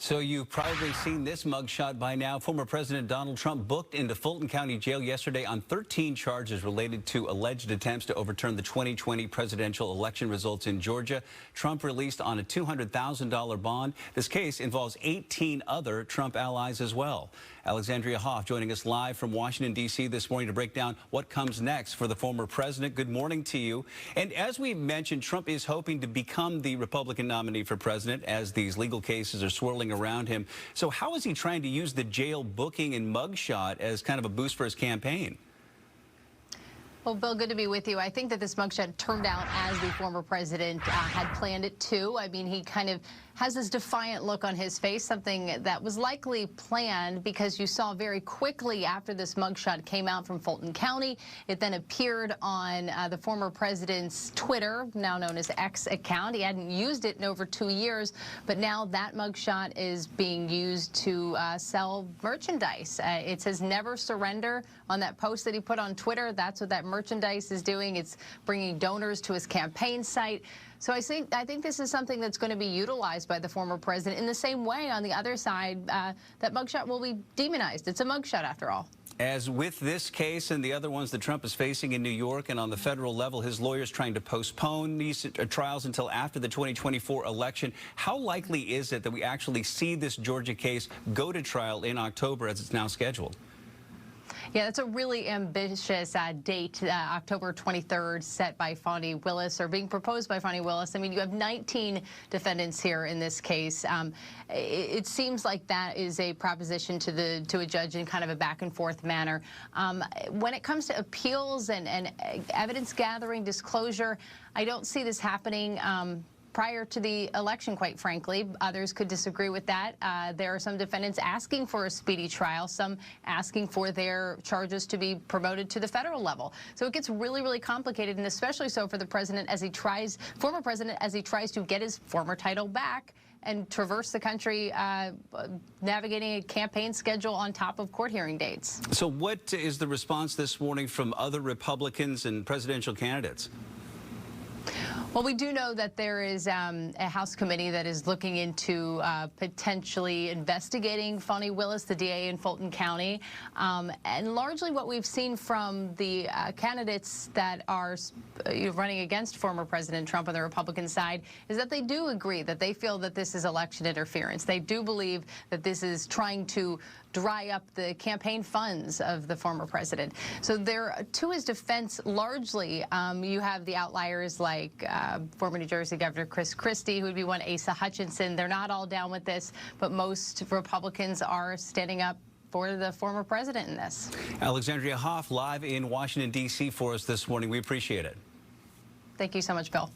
So you've probably seen this mugshot by now. Former President Donald Trump booked into Fulton County Jail yesterday on 13 charges related to alleged attempts to overturn the 2020 presidential election results in Georgia. Trump released on a $200,000 bond. This case involves 18 other Trump allies as well. Alexandria Hoff joining us live from Washington, D.C. this morning to break down what comes next for the former president. Good morning to you. And as we mentioned, Trump is hoping to become the Republican nominee for president as these legal cases are swirling around him. So how is he trying to use the jail booking and mugshot as kind of a boost for his campaign? Well, Bill, good to be with you. I think that this mugshot turned out as the former president had planned it to. I mean, he kind of has this defiant look on his face, something that was likely planned because you saw very quickly after this mugshot came out from Fulton County, it then appeared on the former president's Twitter, now known as X account. He hadn't used it in over 2 years, but now that mugshot is being used to sell merchandise. It says never surrender on that post that he put on Twitter. That's what that merchandise is doing. It's bringing donors to his campaign site. So I think this is something that's going to be utilized by the former president in the same way on the other side. That mugshot will be demonized. It's a mugshot after all. As with this case and the other ones that Trump is facing in New York and on the federal level, his lawyers trying to postpone these trials until after the 2024 election. How likely is it that we actually see this Georgia case go to trial in October as it's now scheduled? Yeah, that's a really ambitious date, October 23rd, set by Fani Willis, or being proposed by Fani Willis. I mean, you have 19 defendants here in this case. It seems like that is a proposition to a judge in kind of a back-and-forth manner. When it comes to appeals and evidence gathering, disclosure, I don't see this happening prior to the election, quite frankly. Others could disagree with that. There are some defendants asking for a speedy trial, some asking for their charges to be promoted to the federal level. So it gets really, really complicated, and especially so for the president as he tries, former president, as he tries to get his former title back and traverse the country, navigating a campaign schedule on top of court hearing dates. So what is the response this morning from other Republicans and presidential candidates? Well, we do know that there is a House committee that is looking into potentially investigating Fani Willis, the DA in Fulton County. And largely what we've seen from the candidates that are running against former President Trump on the Republican side is that they do agree that they feel that this is election interference. They do believe that this is trying to dry up the campaign funds of the former president. So there, to his defense, largely, you have the outliers like former New Jersey Governor Chris Christie, who would be one, Asa Hutchinson. They're not all down with this, but most Republicans are standing up for the former president in this. Alexandria Hoff live in Washington, D.C. for us this morning. We appreciate it. Thank you so much, Bill.